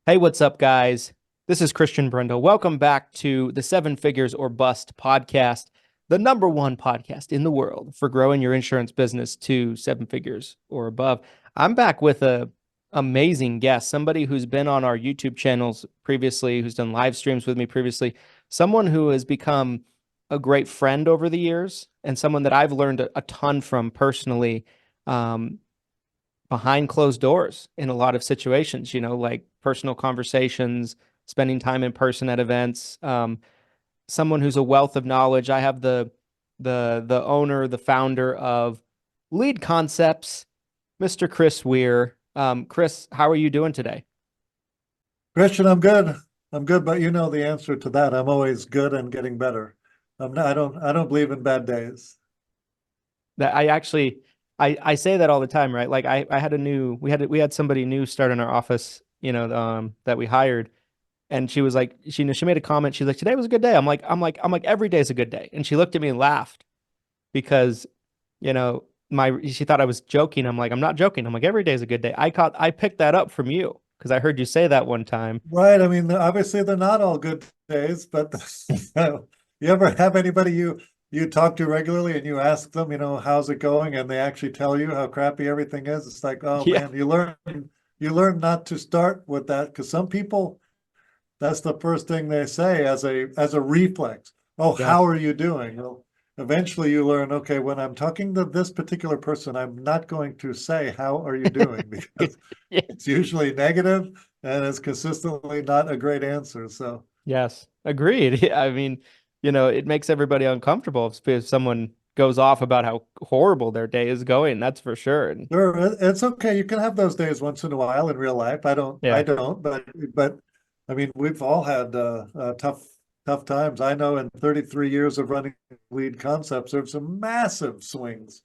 Hey, what's up, guys? This is Christian Brindle. Welcome back to the Seven Figures or Bust podcast, the number one podcast in the world for growing your insurance business to seven figures or above. I'm back with a amazing guest, somebody who's been on our YouTube channels previously, who's done live streams with me previously, someone who has become a great friend over the years, and someone that I've learned a ton from personally. Behind closed doors in a lot of situations, like personal conversations, spending time in person at events. Someone who's a wealth of knowledge. I have the owner, the founder of Lead Concepts, Mr. Chris Weir. Chris, how are you doing today? Christian, I'm good. I'm good, but you know the answer to that. I'm always good and getting better. I don't believe in bad days. That I say that all the time, right? Like I had we had somebody new start in our office, that we hired, and she was like, she made a comment. She's like, today was a good day. I'm like, every day is a good day. And she looked at me and laughed because, she thought I was joking. I'm like, I'm not joking. I'm like, every day is a good day. I picked that up from you because I heard you say that one time. Right. I mean, obviously they're not all good days, but you ever have anybody you talk to regularly and you ask them, how's it going? And they actually tell you how crappy everything is. It's like, oh Yeah. man, you learn not to start with that, because some people, that's the first thing they say as a reflex. Oh, how Yes. are you doing? Well, eventually you learn, okay, when I'm talking to this particular person, I'm not going to say, how are you doing? Because Yeah. it's usually negative and it's consistently not a great answer. So Yes. Agreed. I mean, it makes everybody uncomfortable if someone goes off about how horrible their day is going. That's for sure. And sure, it's okay. You can have those days once in a while in real life. I don't, yeah. I don't, but I mean, we've all had tough times. I know in 33 years of running Lead Concepts, there's some massive swings,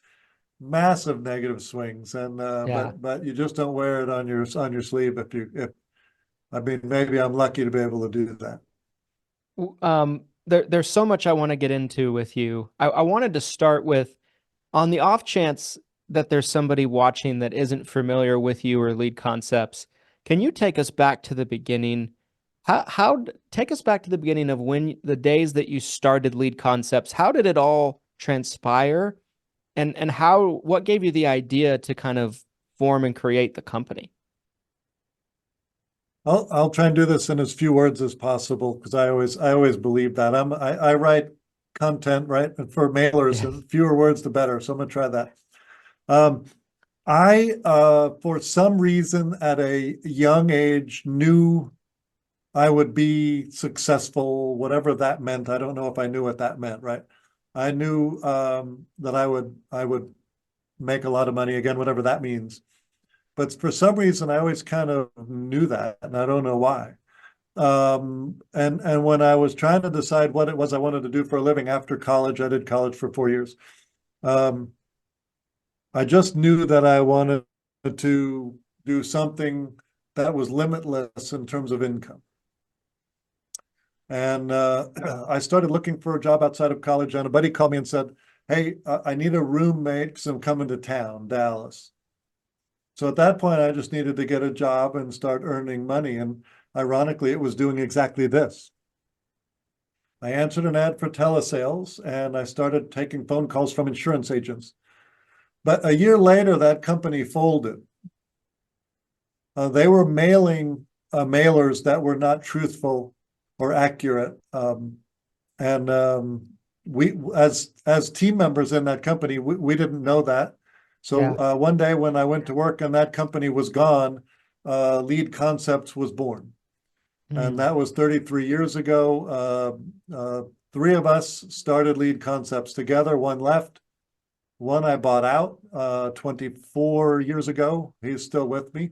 massive negative swings, and Yeah. but you just don't wear it on your sleeve if I mean, maybe I'm lucky to be able to do that. There's so much I want to get into with you. I wanted to start with, on the off chance that there's somebody watching that isn't familiar with you or Lead Concepts, can you take us back to the beginning? Take us back to the beginning of when the days that you started Lead Concepts. How did it all transpire? And what gave you the idea to kind of form and create the company? I'll try and do this in as few words as possible, because I always believe that I write content, right, for mailers, Yeah. and fewer words the better. So I'm gonna try that. Um, I for some reason at a young age knew I would be successful, whatever that meant. I don't know if I knew what that meant, right? I knew that I would make a lot of money, again, whatever that means. But for some reason, I always kind of knew that, and I don't know why. And when I was trying to decide what it was I wanted to do for a living after college, I did college for 4 years. Um, I just knew that I wanted to do something that was limitless in terms of income. And I started looking for a job outside of college, and a buddy called me and said, "Hey, I need a roommate because I'm coming to town, Dallas." So at that point, I just needed to get a job and start earning money. And ironically, it was doing exactly this. I answered an ad for telesales, and I started taking phone calls from insurance agents. But a year later, that company folded. They were mailing mailers that were not truthful or accurate. And we, as team members in that company, we didn't know that. Yeah. So one day when I went to work and that company was gone, Lead Concepts was born. And Mm. that was 33 years ago. Three of us started Lead Concepts together. One left. One I bought out 24 years ago. He's still with me.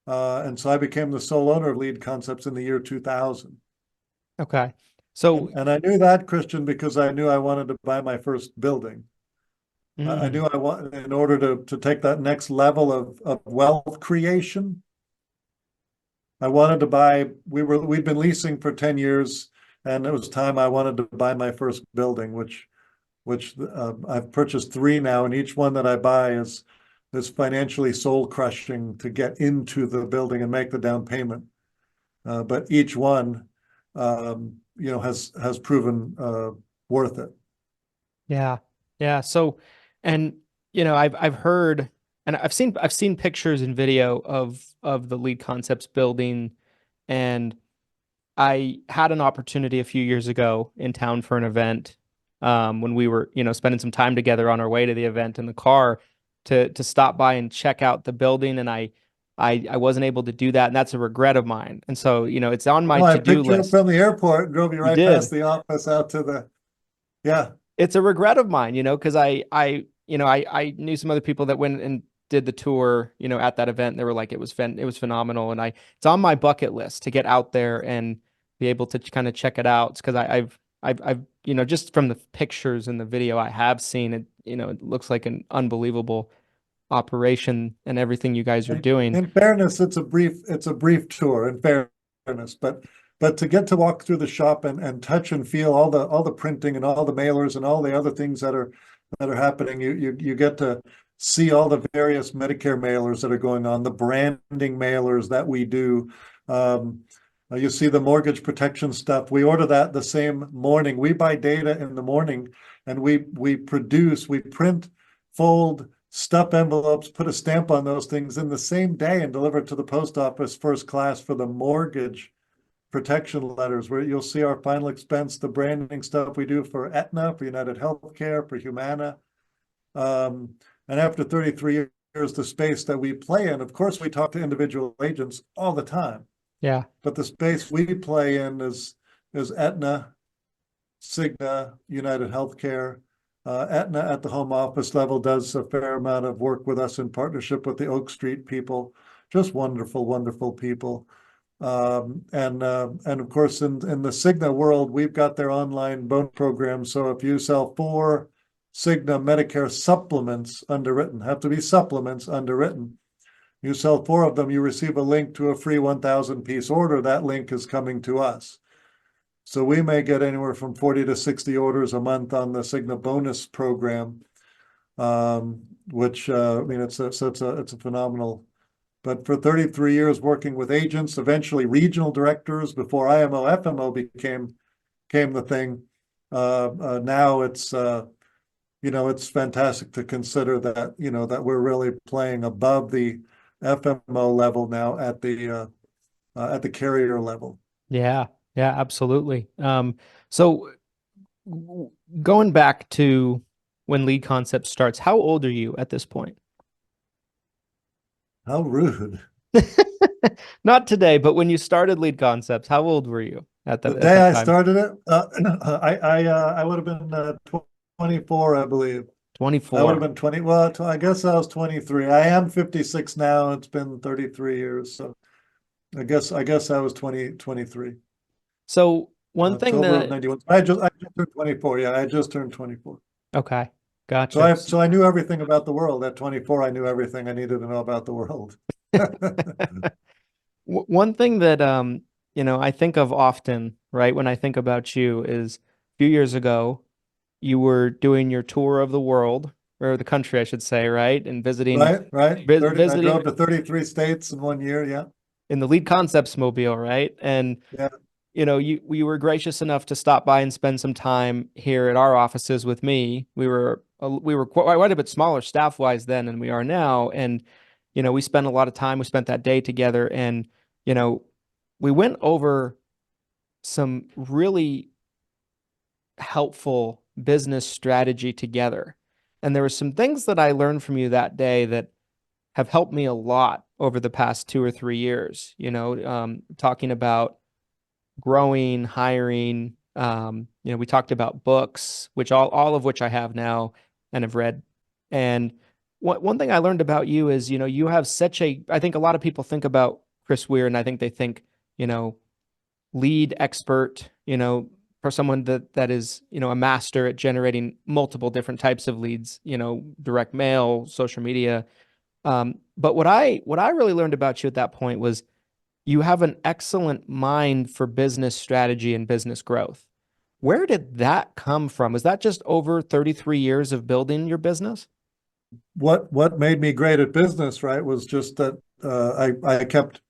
And so I became the sole owner of Lead Concepts in the year 2000. Okay. So, And I knew that, Christian, because I knew I wanted to buy my first building. I mm, knew I wanted, in order to take that next level of wealth creation, I wanted to buy, we'd been leasing for 10 years, and it was time I wanted to buy my first building, which I've purchased three now, and each one that I buy is is financially soul crushing to get into the building and make the down payment. But each one, has proven worth it. Yeah. Yeah. So, and I've heard and I've seen pictures and video of the Lead Concepts building, and I had an opportunity a few years ago in town for an event, when we were, spending some time together on our way to the event in the car to stop by and check out the building, and I wasn't able to do that, and that's a regret of mine. And so, it's on my Oh, I to-do picked you up list. from the airport and drove you You right past did. the office out to yeah. It's a regret of mine, because I knew some other people that went and did the tour, at that event. They were like, it was phenomenal. And it's on my bucket list to get out there and be able to kind of check it out. Because I've, just from the pictures and the video I have seen it, it looks like an unbelievable operation and everything you guys are doing. In fairness, it's a brief tour, in fairness, but to get to walk through the shop and touch and feel all the printing and all the mailers and all the other things that are happening, you get to see all the various Medicare mailers that are going on, the branding mailers that we do. You see the mortgage protection stuff. We order that the same morning. We buy data in the morning, and we print, fold, stuff envelopes, put a stamp on those things in the same day and deliver it to the post office first class for the mortgage protection letters, where you'll see our final expense, the branding stuff we do for Aetna, for United Healthcare, for Humana. And after 33 years, the space that we play in, of course, we talk to individual agents all the time. Yeah. But the space we play in is Aetna, Cigna, United Healthcare. Aetna at the home office level does a fair amount of work with us in partnership with the Oak Street people. Just wonderful, wonderful people. And of course, in the Cigna world, we've got their online bonus program. So if you sell 4 Cigna Medicare supplements underwritten, have to be supplements underwritten, you sell 4 of them, you receive a link to a free 1,000-piece order. That link is coming to us. So we may get anywhere from 40 to 60 orders a month on the Cigna bonus program, which it's a phenomenal. But for 33 years working with agents, eventually regional directors, before IMO, FMO became the thing. Now it's fantastic to consider that, that we're really playing above the FMO level now at the carrier level. Yeah. Yeah, absolutely. So going back to when Lead Concept starts, how old are you at this point? How rude. Not today, but when you started Lead Concepts, how old were you at The that day I time? started it, I would have been 24, I believe. 24. I would have been 20. Well, I guess I was 23. I am 56 now. It's been 33 years. So I guess I was 23. So one thing October of that 91. I just turned 24. Yeah, I just turned 24. Okay, gotcha. So I knew everything about the world. At 24, I knew everything I needed to know about the world. One thing that I think of often, right, when I think about you is a few years ago, you were doing your tour of the world, or the country, I should say, right? And visiting Right. 30, I visiting drove to 33 states in 1 year. Yeah. in the Lead Concepts mobile, right? And Yeah. you were gracious enough to stop by and spend some time here at our offices with me. We were quite a bit smaller staff wise then than we are now, and we spent a lot of time. We spent that day together, and we went over some really helpful business strategy together. And there were some things that I learned from you that day that have helped me a lot over the past 2 or 3 years. Talking about growing, hiring. We talked about books, which all of which I have now and have read. And one thing I learned about you is, you have I think a lot of people think about Chris Weir, and I think they think, lead expert, for someone that is, a master at generating multiple different types of leads, direct mail, social media. But what I really learned about you at that point was you have an excellent mind for business strategy and business growth. Where did that come from? Was that just over 33 years of building your business? what made me great at business, right, was just that I kept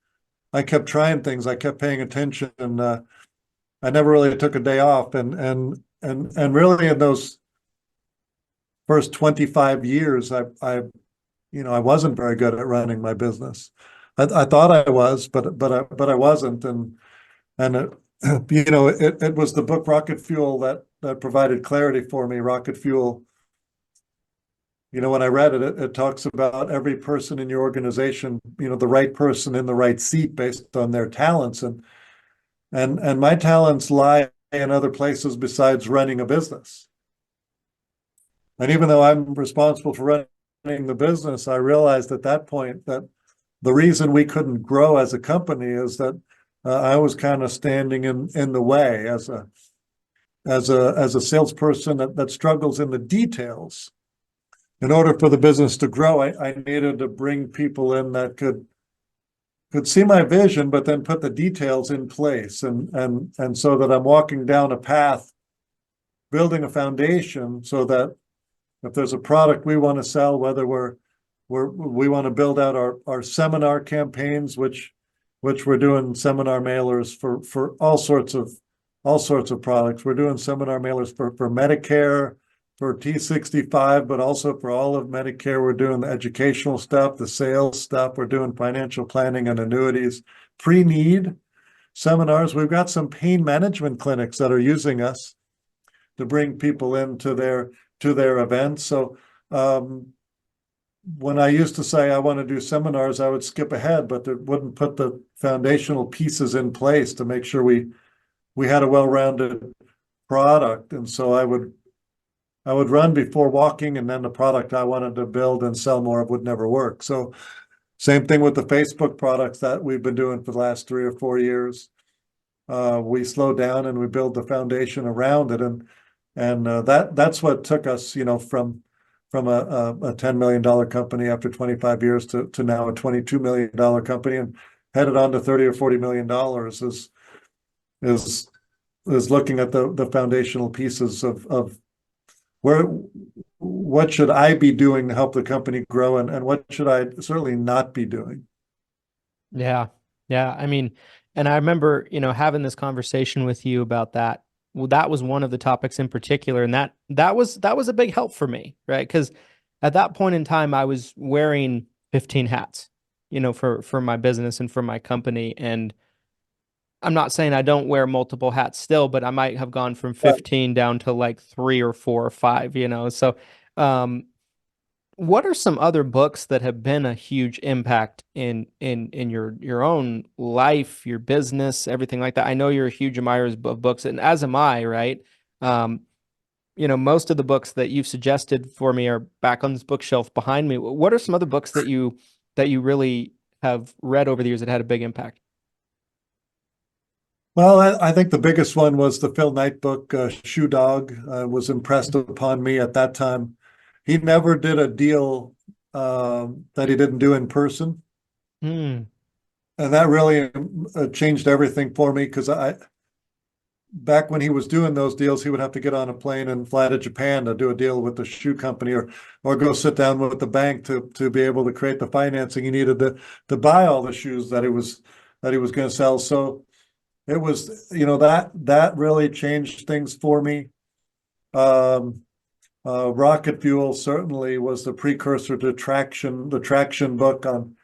trying things. I kept paying attention, and I never really took a day off. And really in those first 25 years, I wasn't very good at running my business. I thought I was, but I wasn't. And it, it was the book Rocket Fuel that provided clarity for me. Rocket Fuel. When I read it, it talks about every person in your organization, the right person in the right seat based on their talents. And my talents lie in other places besides running a business. And even though I'm responsible for running the business, I realized at that point that the reason we couldn't grow as a company is that I was kind of standing in the way as a salesperson that struggles in the details. In order for the business to grow, I needed to bring people in that could see my vision, but then put the details in place, and so that I'm walking down a path, building a foundation, so that if there's a product we want to sell, whether we want to build out our seminar campaigns, which we're doing seminar mailers for all sorts of products. We're doing seminar mailers for Medicare, for T65, but also for all of Medicare. We're doing the educational stuff, the sales stuff. We're doing financial planning and annuities, pre-need seminars. We've got some pain management clinics that are using us to bring people into their events. So when I used to say I want to do seminars, I would skip ahead, but it wouldn't put the foundational pieces in place to make sure we had a well-rounded product. And so I would run before walking, and then the product I wanted to build and sell more of would never work. So same thing with the Facebook products that we've been doing for the last 3 or 4 years. We slow down and we build the foundation around it, and that's what took us, from a $10 million company after 25 years to now a $22 million company, and headed on to $30 or $40 million is looking at the foundational pieces of what should I be doing to help the company grow, and what should I certainly not be doing? Yeah. Yeah. I mean, and I remember, having this conversation with you about that. Well, that was one of the topics in particular. And that was a big help for me, right? Because at that point in time, I was wearing 15 hats, for my business and for my company. And I'm not saying I don't wear multiple hats still, but I might have gone from 15 down to like 3 or 4 or 5, So, what are some other books that have been a huge impact in your own life, your business, everything like that? I know you're a huge admirer of books, and as am I, right? Most of the books that you've suggested for me are back on this bookshelf behind me. What are some other books that you really have read over the years that had a big impact? Well, I think the biggest one was the Phil Knight book, Shoe Dog, was impressed upon me at that time. He never did a deal that he didn't do in person. Mm. And that really changed everything for me, because back when he was doing those deals, he would have to get on a plane and fly to Japan to do a deal with the shoe company, or go sit down with the bank to be able to create the financing he needed to buy all the shoes that he was going to sell. So it was, that really changed things for me. Rocket Fuel certainly was the precursor to Traction, the Traction book on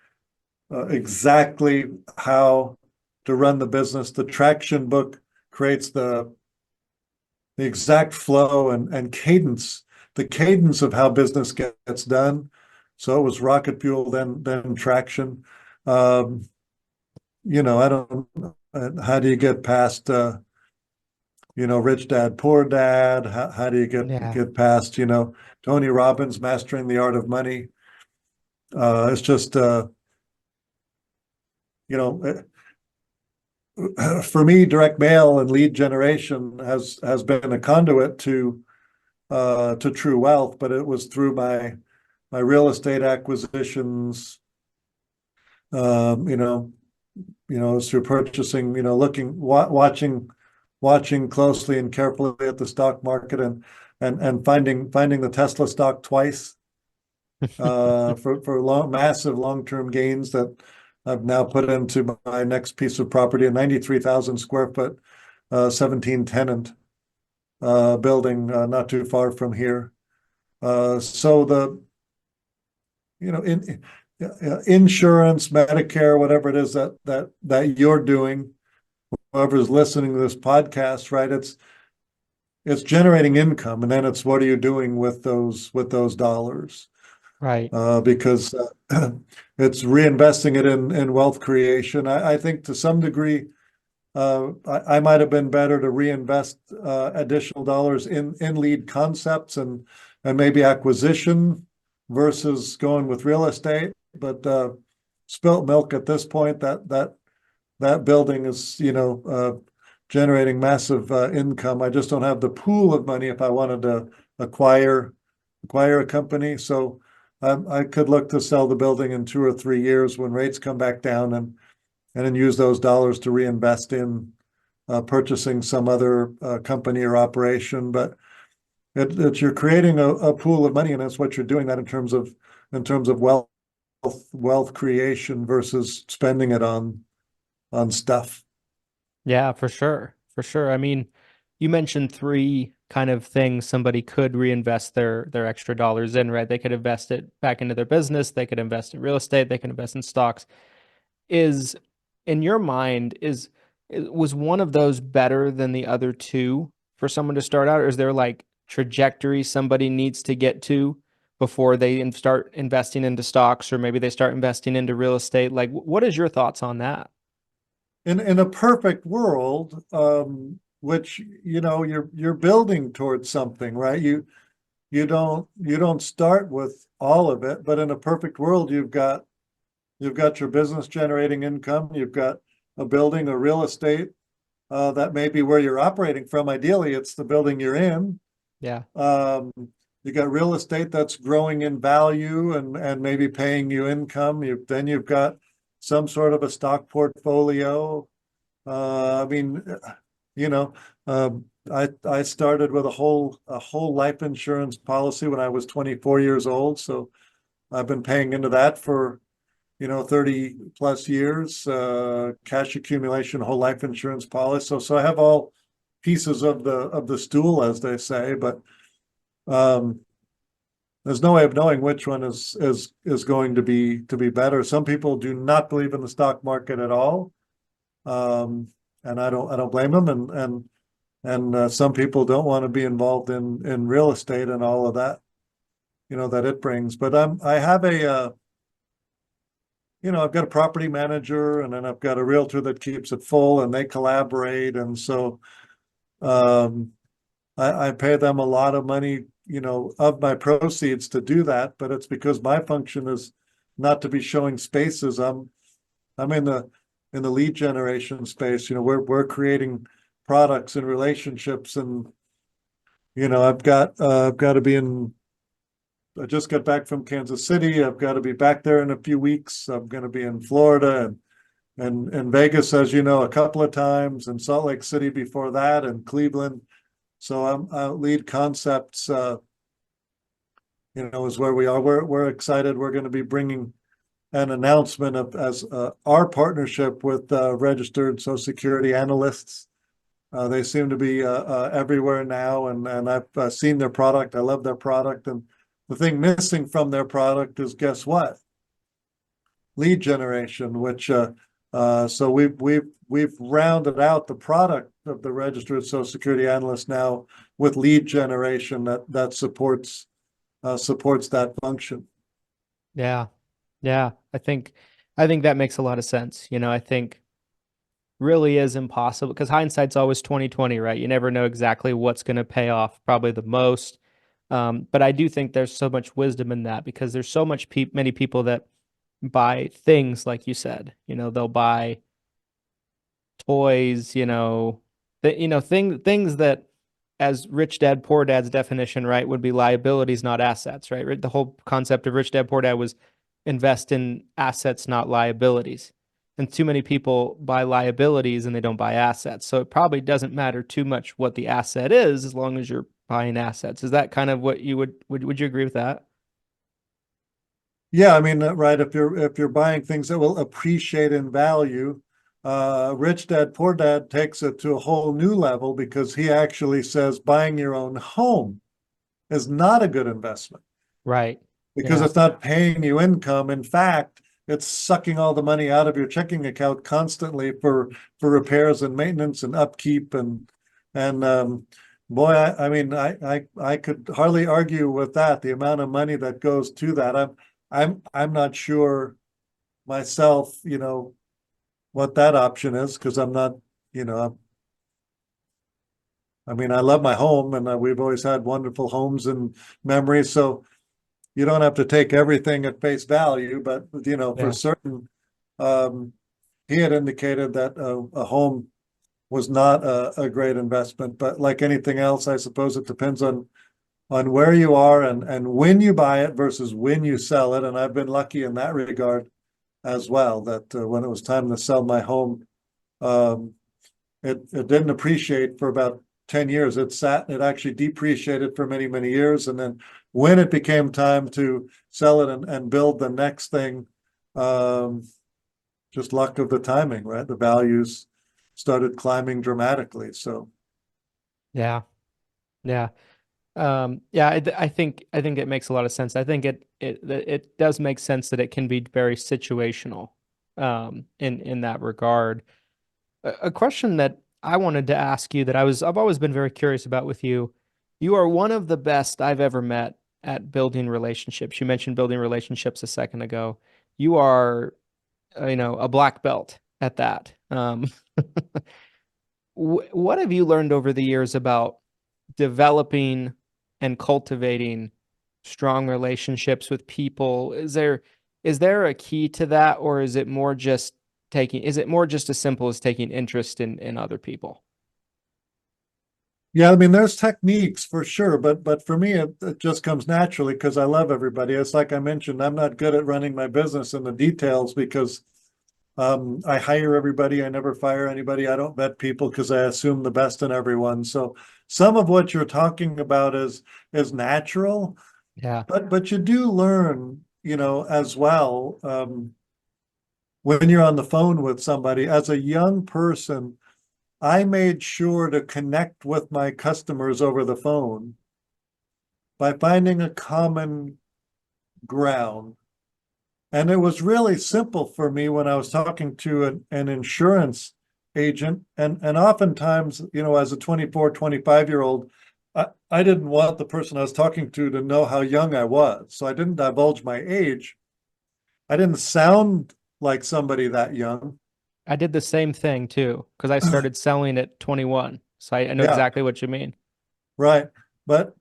exactly how to run the business. The Traction book creates the exact flow and cadence, the cadence of how business gets done. So it was Rocket Fuel, then Traction. I don't. How do you get past, Rich Dad, Poor Dad? How do you get past, Tony Robbins, Mastering the Art of Money? It's just, for me, direct mail and lead generation has been a conduit to true wealth, but it was through my real estate acquisitions, through purchasing, watching closely and carefully at the stock market, and finding the Tesla stock twice for massive long-term gains that I've now put into my next piece of property, a 93,000 square foot, 17 tenant building not too far from here. So insurance, Medicare, whatever it is that you're doing, whoever's listening to this podcast, right? It's generating income, and then it's what are you doing with those dollars? Right. Because it's reinvesting it in wealth creation. I think to some degree, I might have been better to reinvest additional dollars in lead concepts and maybe acquisition versus going with real estate. But spilt milk at this point, that building is, generating massive income. I just don't have the pool of money if I wanted to acquire a company. So I could look to sell the building in 2 or 3 years when rates come back down, and then use those dollars to reinvest in purchasing some other company or operation. But you're creating a pool of money, and that's what you're doing, that in terms of wealth creation versus spending it on stuff. Yeah, for sure. For sure. I mean, you mentioned three kind of things somebody could reinvest their extra dollars in, right? They could invest it back into their business, they could invest in real estate, they could invest in stocks. Is in your mind, was one of those better than the other two for someone to start out? Or is there like trajectory somebody needs to get to before they start investing into stocks, or maybe they start investing into real estate? Like, what is your thoughts on that? In a perfect world, which you're building towards something, right? You don't start with all of it, but in a perfect world, you've got your business generating income, you've got a building, a real estate that may be where you're operating from. Ideally, it's the building you're in. Yeah. You got real estate that's growing in value and maybe paying you income. Then you've got some sort of a stock portfolio. I mean, I started with a whole life insurance policy when I was 24 years old. So I've been paying into that for 30 plus years, cash accumulation, whole life insurance policy. So I have all pieces of the stool, as they say, but there's no way of knowing which one is going to be better. Some people do not believe in the stock market at all, and I don't blame them. And some people don't want to be involved in real estate and all of that, that it brings. But I have I've got a property manager, and then I've got a realtor that keeps it full, and they collaborate. And so I pay them a lot of money, of my proceeds to do that. But it's because my function is not to be showing spaces. I'm in the lead generation space. We're creating products and relationships, and I've got to be in. I just got back from Kansas City. I've got to be back there in a few weeks. I'm going to be in Florida and Vegas, as you know, a couple of times, and Salt Lake City before that, and Cleveland. So I'm lead concepts. Is where we are. We're excited. We're going to be bringing an announcement as our partnership with registered Social Security analysts. They seem to be everywhere now, and I've seen their product. I love their product, and the thing missing from their product is, guess what? Lead generation, which so we've rounded out the product of the registered Social Security analyst now with lead generation that supports that function. Yeah. Yeah. I think that makes a lot of sense. I think really is impossible because hindsight's always 2020, right? You never know exactly what's going to pay off probably the most. But I do think there's so much wisdom in that, because there's so many people that buy things, like you said, they'll buy toys, things that, as Rich Dad Poor Dad's definition, right, would be liabilities, not assets, right? The whole concept of Rich Dad Poor Dad was invest in assets, not liabilities. And too many people buy liabilities and they don't buy assets. So it probably doesn't matter too much what the asset is, as long as you're buying assets. Is that kind of what you would you agree with that? Yeah, I mean, right, if you're buying things that will appreciate in value, Rich Dad Poor Dad takes it to a whole new level because he actually says buying your own home is not a good investment Right. because Yeah. it's not paying you income. In fact, it's sucking all the money out of your checking account constantly for repairs and maintenance and upkeep and boy, I mean, I could hardly argue with that. The amount of money that goes to that, I'm not sure myself, what that option is because I'm not, you know, I mean, I love my home and we've always had wonderful homes and memories. So you don't have to take everything at face value, but for Yeah. certain, um, he had indicated that a home was not a great investment. But like anything else, I suppose it depends on where you are and when you buy it versus when you sell it. And I've been lucky in that regard as well. That when it was time to sell my home, um, it didn't appreciate for about 10 years. It actually depreciated for many, many years. And then when it became time to sell it and build the next thing, um, just luck of the timing, right? The values started climbing dramatically. So, Yeah. Yeah. Yeah, I think it makes a lot of sense. I think it does make sense that it can be very situational, in that regard. A question that I wanted to ask you that I've always been very curious about with you. You are one of the best I've ever met at building relationships. You mentioned building relationships a second ago. You are, a black belt at that. What have you learned over the years about developing and cultivating strong relationships with people? Is there a key to that, or is it more just as simple as taking interest in other people? yeah, I mean, there's techniques for sure, but for me, it just comes naturally because I love everybody. It's like I mentioned, I'm not good at running my business in the details because I hire everybody. I never fire anybody. I don't vet people because I assume the best in everyone. So some of what you're talking about is natural, Yeah. but you do learn, as well. When you're on the phone with somebody as a young person, I made sure to connect with my customers over the phone by finding a common ground. And it was really simple for me when I was talking to an insurance agent. And oftentimes, as a 24, 25-year-old, I didn't want the person I was talking to know how young I was. So I didn't divulge my age. I didn't sound like somebody that young. I did the same thing too, because I started selling at 21. So I know Yeah, exactly what you mean. right. But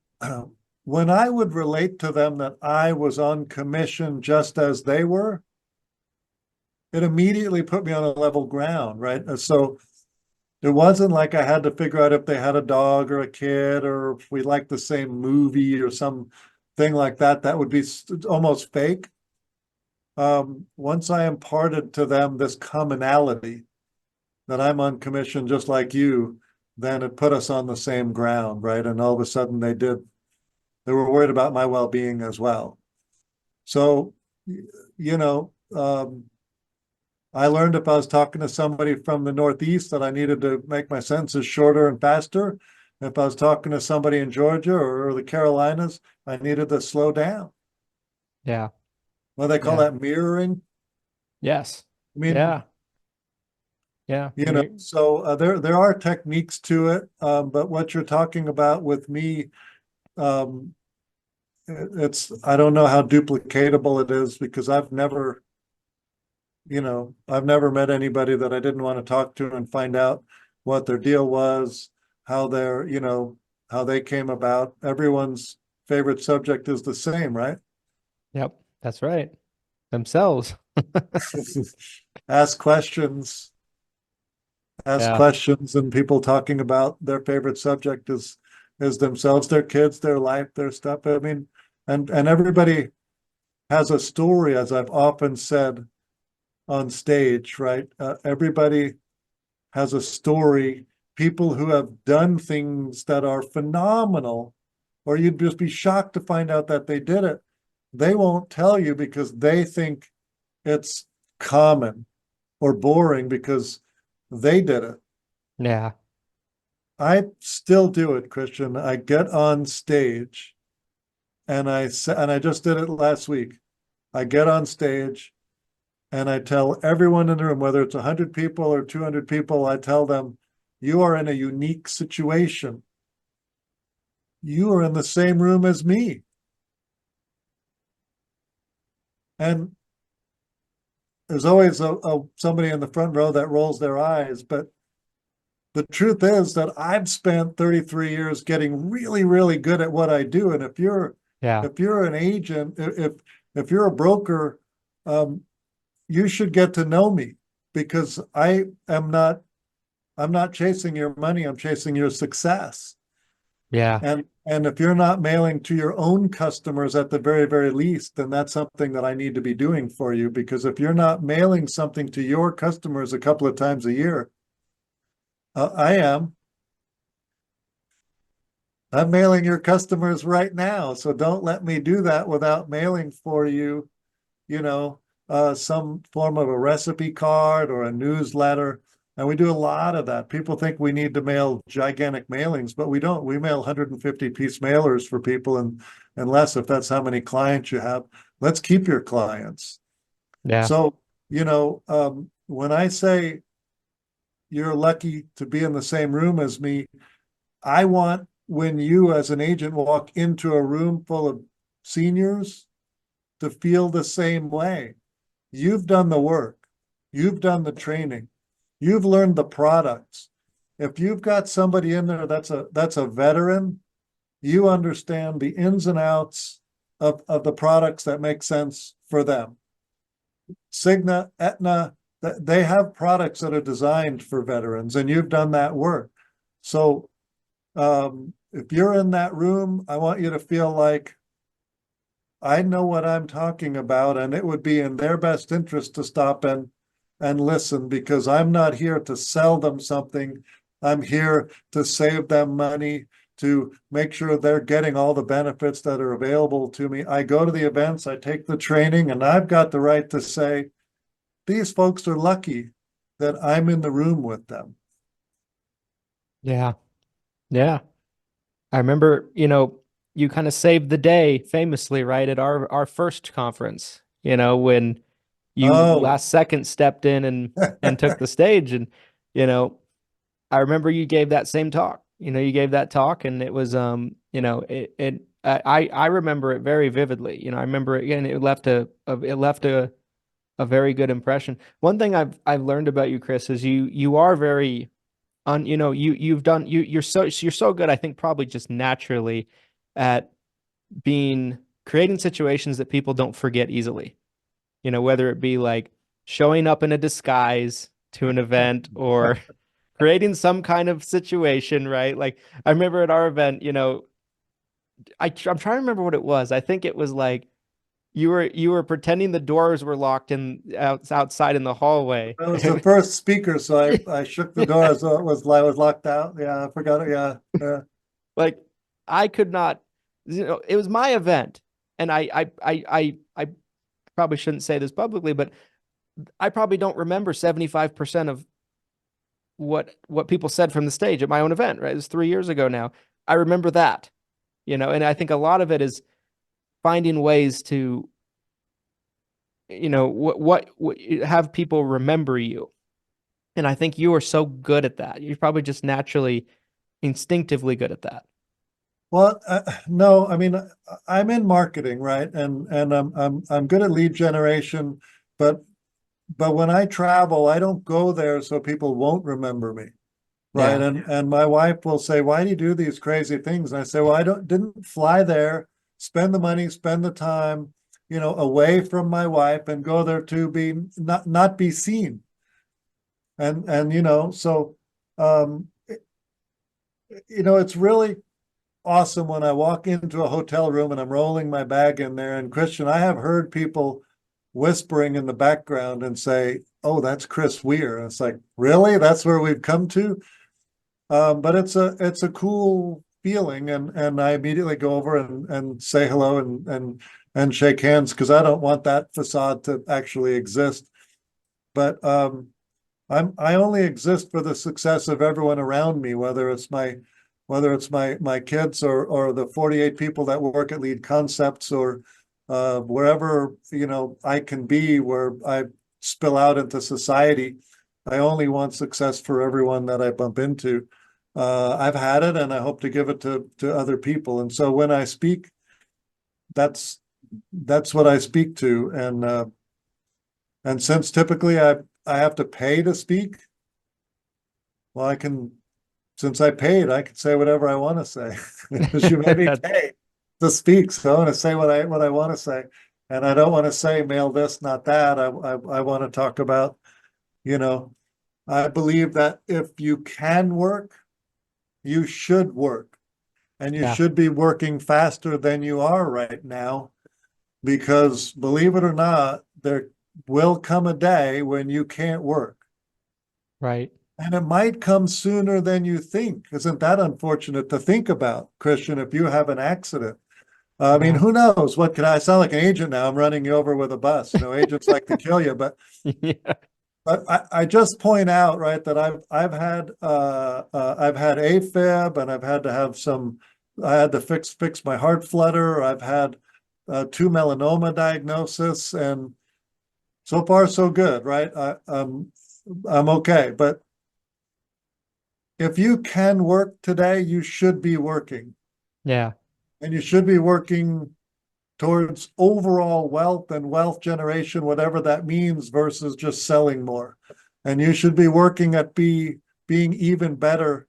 when I would relate to them that I was on commission just as they were, it immediately put me on a level ground, right? So it wasn't like I had to figure out if they had a dog or a kid or if we liked the same movie or some thing like that. That would be almost fake. Once I imparted to them this commonality that I'm on commission just like you, then it put us on the same ground, right? And all of a sudden they were worried about my well-being as well. So, you know, I learned if I was talking to somebody from the Northeast that I needed to make my sentences shorter and faster. If I was talking to somebody in Georgia or the Carolinas, I needed to slow down. Yeah. Well, they call Yeah. that mirroring. Yes. I mean, Yeah. Yeah. so there are techniques to it, but what you're talking about with me, um, it's I don't know how duplicatable it is because I've never met anybody that I didn't want to talk to and find out what their deal was, how how they came about. Everyone's favorite subject is the same, right? Yep. That's right. Themselves. Ask questions, ask Yeah. questions, and people talking about their favorite subject is themselves, their kids, their life, their stuff. I mean, and everybody has a story, as I've often said on stage, right? Everybody has a story, people who have done things that are phenomenal, or you'd just be shocked to find out that they did it. they won't tell you because they think it's common or boring because they did it. Yeah. I still do it, Christian. I get on stage and I just did it last week. I get on stage and I tell everyone in the room, whether it's 100 people or 200 people, I tell them, you are in a unique situation. You are in the same room as me. And there's always somebody in the front row that rolls their eyes, but the truth is that I've spent 33 years getting really, really good at what I do. And Yeah. if you're an agent, if you're a broker, you should get to know me because I'm not chasing your money, I'm chasing your success. Yeah. And if you're not mailing to your own customers at the very, very least, then that's something that I need to be doing for you. Because if you're not mailing something to your customers a couple of times a year, I am. I'm mailing your customers right now. So don't let me do that without mailing for you, you know, some form of a recipe card or a newsletter. And we do a lot of that. People think we need to mail gigantic mailings, but we don't. We mail 150-piece mailers for people, and unless if that's how many clients you have, let's keep your clients. Yeah. So, when I say you're lucky to be in the same room as me, I want when you as an agent walk into a room full of seniors to feel the same way. You've done the work. You've done the training. You've learned the products. If you've got somebody in there that's a veteran, you understand the ins and outs of the products that make sense for them. Cigna, Aetna, they have products that are designed for veterans, and you've done that work. So if you're in that room, I want you to feel like I know what I'm talking about, and it would be in their best interest to stop and listen, because I'm not here to sell them something. I'm here to save them money, to make sure they're getting all the benefits that are available to me. I go to the events, I take the training, and I've got the right to say, these folks are lucky that I'm in the room with them. Yeah. Yeah. I remember, you kind of saved the day famously, right, at our first conference, when you Oh, last second stepped in and took the stage. And, you know, I remember you gave that same talk. You gave that talk, and it was I remember it very vividly. I remember it, and it left a very good impression. One thing I've learned about you, Chris, is you are very on, you're so good, I think, probably just naturally at being creating situations that people don't forget easily. Whether it be like showing up in a disguise to an event or creating some kind of situation, right? Like I remember at our event, I'm trying to remember what it was. I think it was like you were pretending the doors were locked outside in the hallway. I was the first speaker, so I shook the door as though I was locked out. Yeah, I forgot it. Yeah, yeah. Like I could not, it was my event, and I probably shouldn't say this publicly, but I probably don't remember 75% of what people said from the stage at my own event, right? It was 3 years ago now. I remember that, and I think a lot of it is finding ways to, what have people remember you. And I think you are so good at that. You're probably just naturally, instinctively good at that. Well, no, I mean, I'm in marketing, right? And I'm good at lead generation, but when I travel, I don't go there so people won't remember me, right? Yeah. And my wife will say, "Why do you do these crazy things?" And I say, "Well, I didn't fly there, spend the money, spend the time, away from my wife, and go there to be not be seen." And so um, it's really awesome when I walk into a hotel room and I'm rolling my bag in there. And Christian, I have heard people whispering in the background and say, "Oh, that's Chris Weir." And it's like, really? That's where we've come to? But it's a cool feeling, and I immediately go over and say hello and and shake hands, because I don't want that facade to actually exist. But I only exist for the success of everyone around me, whether it's my kids or the 48 people that work at Lead Concepts, or wherever I can be, where I spill out into society. I only want success for everyone that I bump into. I've had it, and I hope to give it to other people. And so when I speak, that's what I speak to. And since typically I have to pay to speak, well, since I paid, I can say whatever I want to say. Because you made me pay to speak, so I want to say what I want to say. And I don't want to say mail this, not that. I want to talk about, I believe that if you can work, you should work. And you Yeah. should be working faster than you are right now. Because believe it or not, there will come a day when you can't work. Right. And it might come sooner than you think. Isn't that unfortunate to think about, Christian, if you have an accident? I mean, who knows? What can I sound like an agent now? I'm running you over with a bus. Agents like to kill you, but Yeah. but I just point out, right, that I've had AFib, and I've had to have I had to fix my heart flutter. I've had 2 melanoma diagnosis, and so far so good, right? I'm okay, but if you can work today, you should be working. Yeah. And you should be working towards overall wealth and wealth generation, whatever that means, versus just selling more. And you should be working at being even better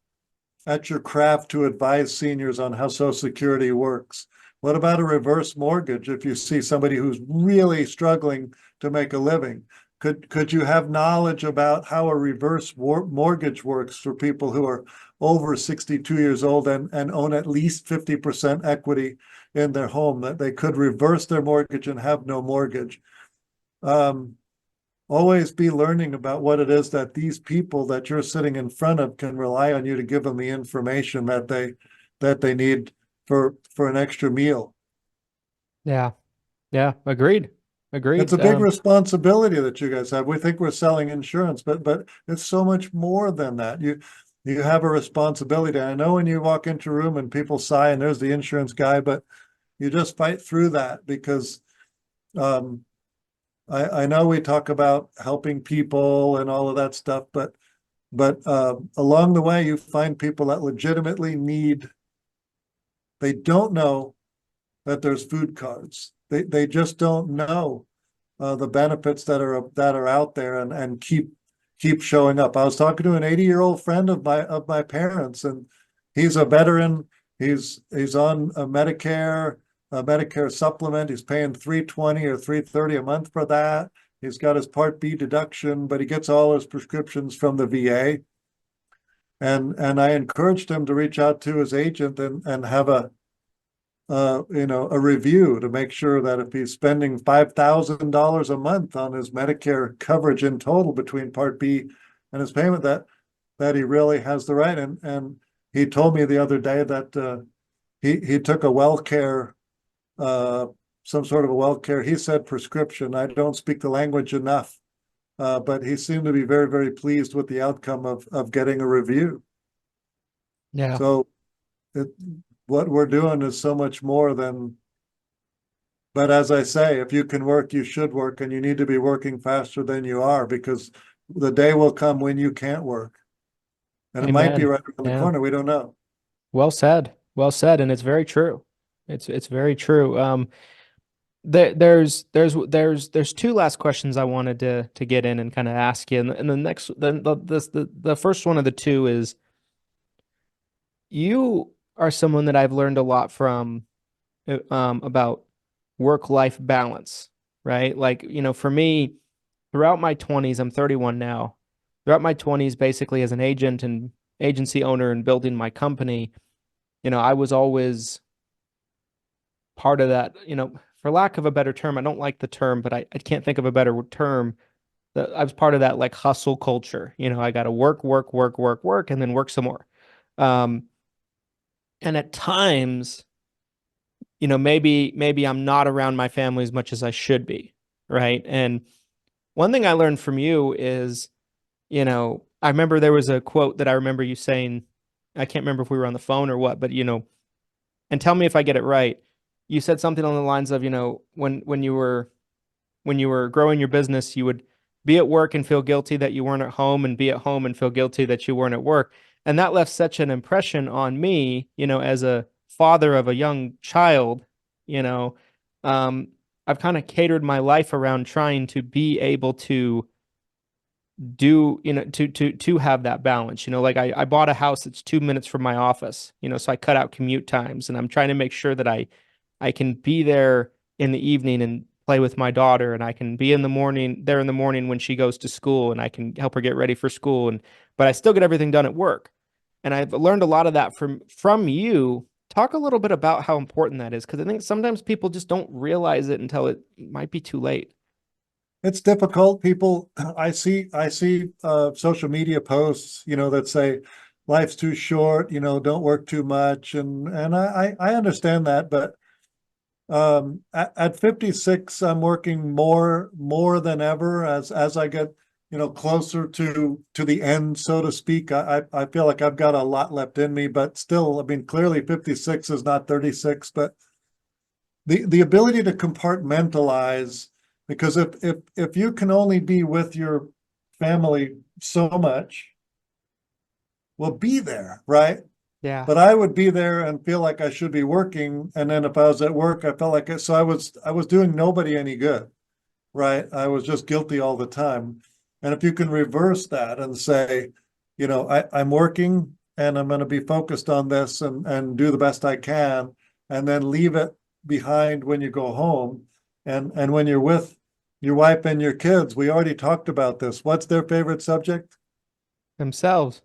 at your craft to advise seniors on how Social Security works. What about a reverse mortgage if you see somebody who's really struggling to make a living? Could you have knowledge about how a reverse mortgage works for people who are over 62 years old and own at least 50% equity in their home, that they could reverse their mortgage and have no mortgage? Always be learning about what it is that these people that you're sitting in front of can rely on you to give them the information that they need for an extra meal. Yeah. Yeah. Agreed. It's a big responsibility that you guys have. We think we're selling insurance, but it's so much more than that. You have a responsibility. I know when you walk into a room and people sigh and there's the insurance guy, but you just fight through that, because I know we talk about helping people and all of that stuff, but along the way you find people that legitimately they don't know that there's food cards. They just don't know the benefits that are out there, and keep showing up. I was talking to an 80-year-old friend of my parents, and he's a veteran. He's on a Medicare supplement. He's paying $320 or $330 a month for that. He's got his Part B deduction, but he gets all his prescriptions from the VA. And I encouraged him to reach out to his agent and have a review to make sure that if he's spending $5,000 a month on his Medicare coverage in total between Part B and his payment, that he really has the right. And he told me the other day that he took a WellCare, some sort of a WellCare, he said prescription. I don't speak the language enough, but he seemed to be very, very pleased with the outcome of getting a review. Yeah. So what we're doing is so much more but as I say, if you can work, you should work, and you need to be working faster than you are, because the day will come when you can't work. And it might be right around the corner. We don't know. Well said. Well said. And it's very true. It's very true. There's 2 last questions I wanted to get in and kind of ask you. And the first one of the 2 is, you are someone that I've learned a lot from, about work-life balance, right? Like, for me, throughout my 20s, I'm 31 now. Throughout my 20s, basically as an agent and agency owner and building my company, I was always part of that, for lack of a better term. I don't like the term, but I can't think of a better term. I was part of that, like, hustle culture. I got to work, and then work some more. And at times maybe I'm not around my family as much as I should be, right? And one thing I learned from you is, I remember there was a quote that I remember you saying, I can't remember if we were on the phone or what, but and tell me if I get it right. You said something on the lines of, when you were growing your business, you would be at work and feel guilty that you weren't at home, and be at home and feel guilty that you weren't at work. And that left such an impression on me, as a father of a young child. you know, um, I've kind of catered my life around trying to be able to do, to have that balance. Like I bought a house that's 2 minutes from my office, so I cut out commute times, and I'm trying to make sure that I can be there in the evening and play with my daughter, and I can be in the morning when she goes to school, and I can help her get ready for school, but I still get everything done at work. And I've learned a lot of that from you. Talk a little bit about how important that is, because I think sometimes people just don't realize it until it might be too late. It's difficult. People, I see social media posts, that say life's too short, don't work too much. And I understand that, but at 56, I'm working more than ever as I get, closer to the end, so to speak. I feel like I've got a lot left in me, but still, I mean, clearly 56 is not 36, but the ability to compartmentalize, because if you can only be with your family so much, well, be there, right? Yeah. But I would be there and feel like I should be working, and then if I was at work, I felt like so I was doing nobody any good, right? I was just guilty all the time. And if you can reverse that and say, I'm working and I'm going to be focused on this and do the best I can, and then leave it behind when you go home. And when you're with your wife and your kids, we already talked about this. What's their favorite subject? Themselves.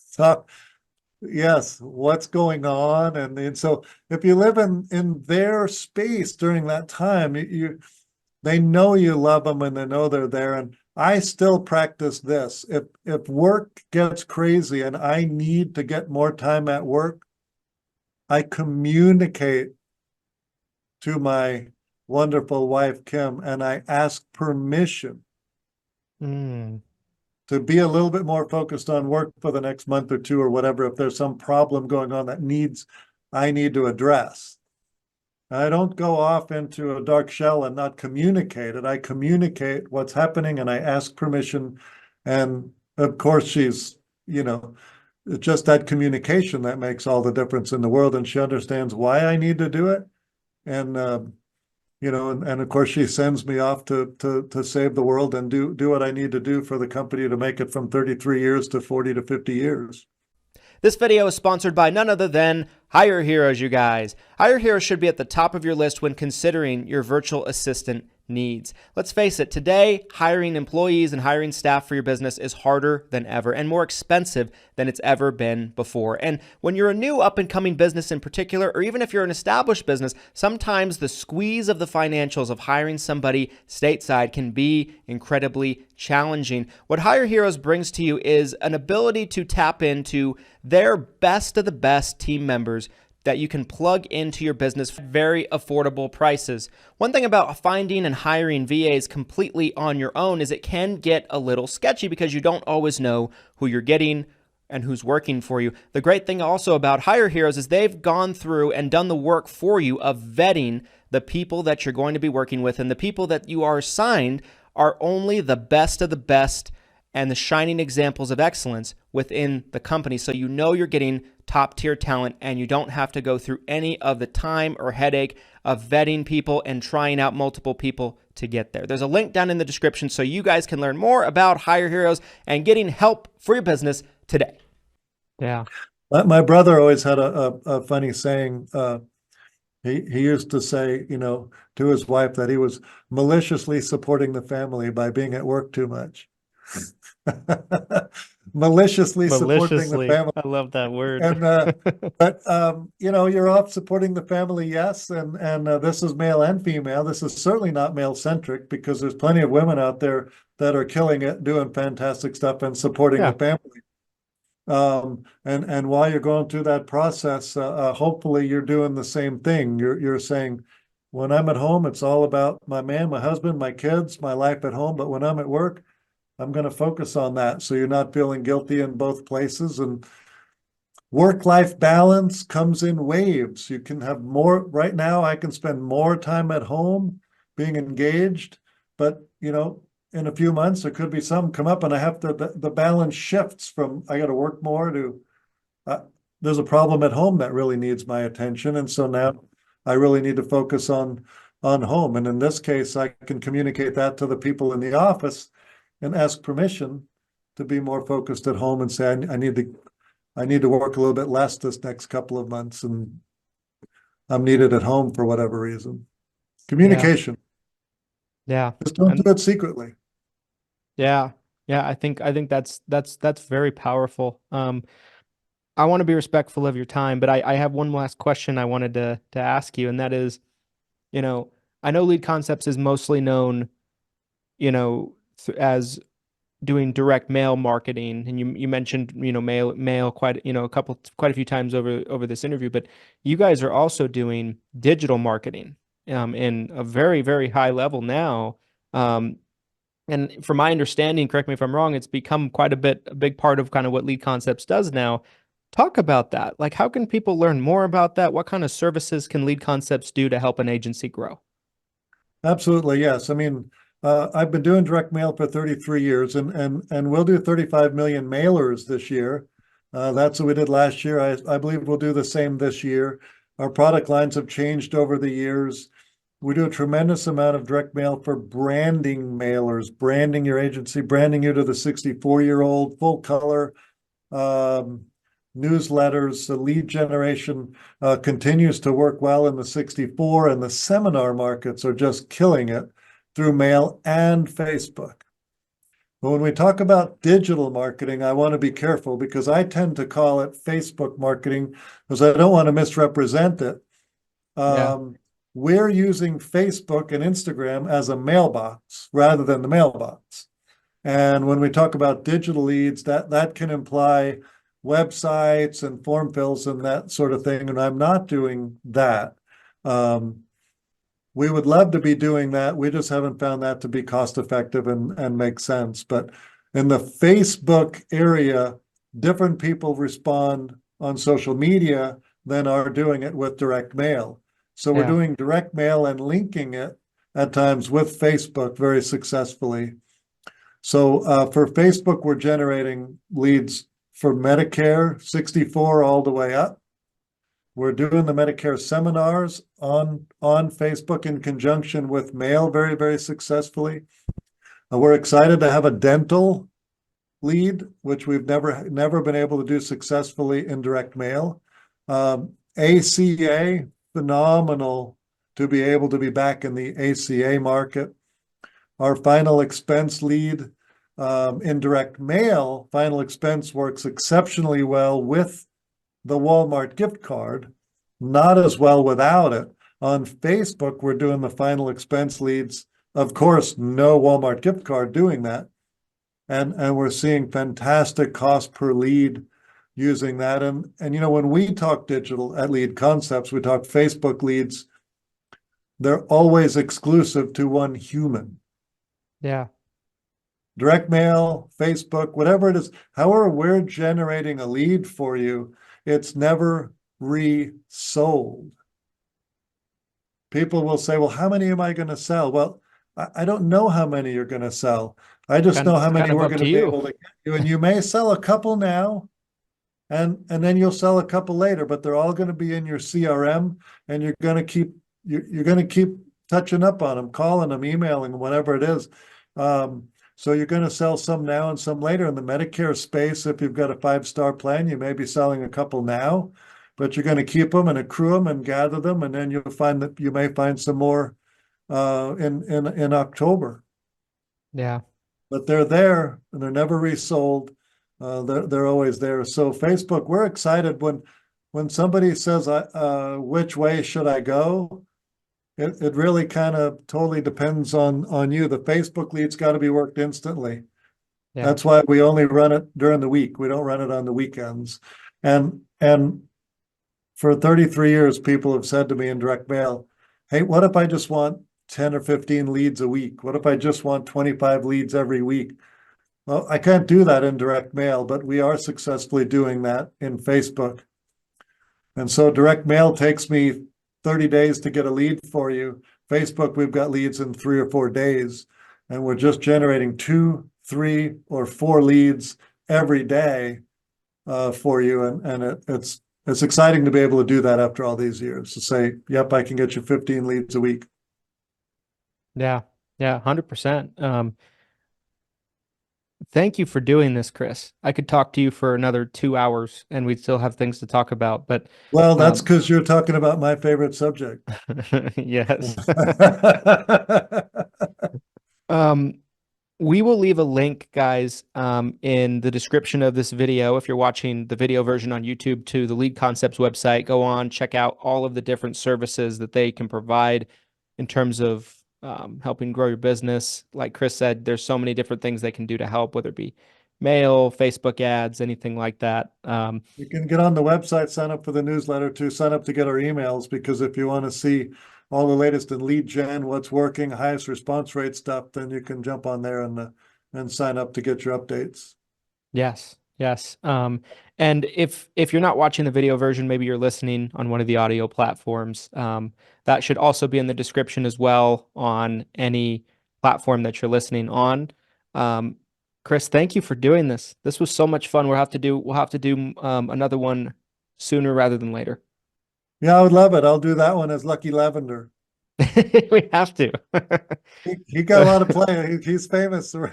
So, yes, what's going on? And so if you live in their space during that time, they know you love them and they know they're there. And I still practice this. If work gets crazy and I need to get more time at work, I communicate to my wonderful wife, Kim, and I ask permission to be a little bit more focused on work for the next month or two or whatever, if there's some problem going on that I need to address. I don't go off into a dark shell and not communicate it. I communicate what's happening and I ask permission. And of course, she's, just that communication that makes all the difference in the world. And she understands why I need to do it. And, and of course, she sends me off to save the world and do what I need to do for the company to make it from 33 years to 40 to 50 years. This video is sponsored by none other than Hire Heroes, you guys. Hire Heroes should be at the top of your list when considering your virtual assistant needs. Let's face it, today, hiring employees and hiring staff for your business is harder than ever and more expensive than it's ever been before. And when you're a new up-and-coming business in particular, or even if you're an established business, sometimes the squeeze of the financials of hiring somebody stateside can be incredibly challenging. What Hire Heroes brings to you is an ability to tap into their best of the best team members that you can plug into your business for very affordable prices. One thing about finding and hiring VAs completely on your own is it can get a little sketchy because you don't always know who you're getting and who's working for you. The great thing also about Hire Heroes is they've gone through and done the work for you of vetting the people that you're going to be working with, and the people that you are assigned are only the best of the best and the shining examples of excellence within the company. So you know you're getting top tier talent and you don't have to go through any of the time or headache of vetting people and trying out multiple people to get there. There's a link down in the description so you guys can learn more about Hire Heroes and getting help for your business today. Yeah. My brother always had a funny saying. He used to say, to his wife that he was maliciously supporting the family by being at work too much. Maliciously supporting the family. I love that word. But you're off supporting the family, yes, and this is male and female. This is certainly not male centric, because there's plenty of women out there that are killing it, doing fantastic stuff and supporting the family. And while you're going through that process, hopefully you're doing the same thing. You're saying, when I'm at home, it's all about my man, my husband, my kids, my life at home. But when I'm at work, I'm going to focus on that. So you're not feeling guilty in both places. And work-life balance comes in waves. You can have more. Right now, I can spend more time at home being engaged, but in a few months there could be some come up and I have to, the balance shifts from I got to work more to there's a problem at home that really needs my attention. And so now I really need to focus on home. And in this case, I can communicate that to the people in the office and ask permission to be more focused at home and say, I need to work a little bit less this next couple of months, and I'm needed at home for whatever reason. Communication. Yeah. Just don't do it secretly. Yeah. Yeah. I think that's very powerful. I want to be respectful of your time, but I have one last question I wanted to ask you, and that is, I know Lead Concepts is mostly known, as doing direct mail marketing, and you mentioned mail quite a few times over this interview, but you guys are also doing digital marketing in a very, very high level now. And from my understanding, correct me if I'm wrong, it's become a big part of kind of what Lead Concepts does now. Talk about that. Like, how can people learn more about that? What kind of services can Lead Concepts do to help an agency grow? Absolutely, yes. I mean, I've been doing direct mail for 33 years, and we'll do 35 million mailers this year. That's what we did last year. I believe we'll do the same this year. Our product lines have changed over the years. We do a tremendous amount of direct mail for branding mailers, branding your agency, branding you to the 64-year-old, full color newsletters. The lead generation continues to work well in the 64, and the seminar markets are just killing it through mail and Facebook. But when we talk about digital marketing, I want to be careful because I tend to call it Facebook marketing because I don't want to misrepresent it. We're using Facebook and Instagram as a mailbox rather than the mailbox. And when we talk about digital leads, that can imply websites and form fills and that sort of thing. And I'm not doing that. We would love to be doing that. We just haven't found that to be cost effective and make sense. But in the Facebook area, different people respond on social media than are doing it with direct mail. So we're doing direct mail and linking it at times with Facebook very successfully. So for Facebook, we're generating leads for Medicare 64 all the way up. We're doing the Medicare seminars on Facebook in conjunction with mail very, very successfully. We're excited to have a dental lead, which we've never been able to do successfully in direct mail. ACA, phenomenal to be able to be back in the ACA market. Our final expense lead in direct mail, final expense works exceptionally well with the Walmart gift card, not as well without it. On Facebook, we're doing the final expense leads. Of course, no Walmart gift card doing that. And we're seeing fantastic cost per lead using that. And when we talk digital at Lead Concepts, we talk Facebook leads, they're always exclusive to one human. Yeah. Direct mail, Facebook, whatever it is, however we're generating a lead for you, it's never resold. People will say, well, how many am I going to sell? Well, I don't know how many you're going to sell. I just know how many we're going to be able to get you. And you may sell a couple now, and then you'll sell a couple later, but they're all going to be in your CRM, and you're going to keep touching up on them, calling them, emailing them, whatever it is. So you're going to sell some now and some later. In the Medicare space, if you've got a 5-star plan, you may be selling a couple now, but you're going to keep them and accrue them and gather them, and then you'll find that you may find some more in October. Yeah. But they're there and they're never resold. They're always there. So Facebook, we're excited when somebody says, which way should I go? It really kind of totally depends on you. The Facebook lead's got to be worked instantly. Yeah. That's why we only run it during the week. We don't run it on the weekends. And for 33 years, people have said to me in direct mail, hey, what if I just want 10 or 15 leads a week? What if I just want 25 leads every week? Well, I can't do that in direct mail, but we are successfully doing that in Facebook. And so direct mail takes me 30 days to get a lead for you. Facebook, we've got leads in 3 or 4 days, and we're just generating 2, 3, or 4 leads every day for you. And it's exciting to be able to do that after all these years, to say, yep, I can get you 15 leads a week. Yeah. Yeah. 100%. Thank you for doing this, Chris. I could talk to you for another 2 hours and we'd still have things to talk about, but Well, that's because you're talking about my favorite subject. yes. Um, we will leave a link, guys, in the description of this video. If you're watching the video version on YouTube, to the Lead Concepts website, go on, check out all of the different services that they can provide in terms of helping grow your business. Like Chris said, there's so many different things they can do to help, whether it be mail, Facebook ads, anything like that. You can get on the website, sign up for the newsletter too, sign up to get our emails, because if you want to see all the latest in lead gen, what's working, highest response rate stuff, then you can jump on there and sign up to get your updates. Yes, yes. And if you're not watching the video version, maybe you're listening on one of the audio platforms. That should also be in the description as well on any platform that you're listening on. Chris, thank you for doing this. This was so much fun. We'll have to do another one sooner rather than later. Yeah, I would love it. I'll do that one as Lucky Lavender. We have to. He got a lot of play. He's famous. You're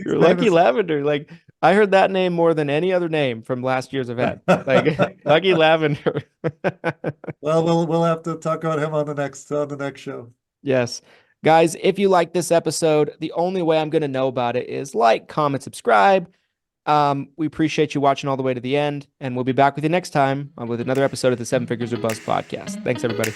Lucky Lavender. Like, I heard that name more than any other name from last year's event. Like Lucky Lavender. Well, we'll have to talk about him on the next show. Yes. Guys, if you like this episode, the only way I'm going to know about it is like, comment, subscribe. We appreciate you watching all the way to the end, and we'll be back with you next time with another episode of the Seven Figures or Buzz podcast. Thanks, everybody.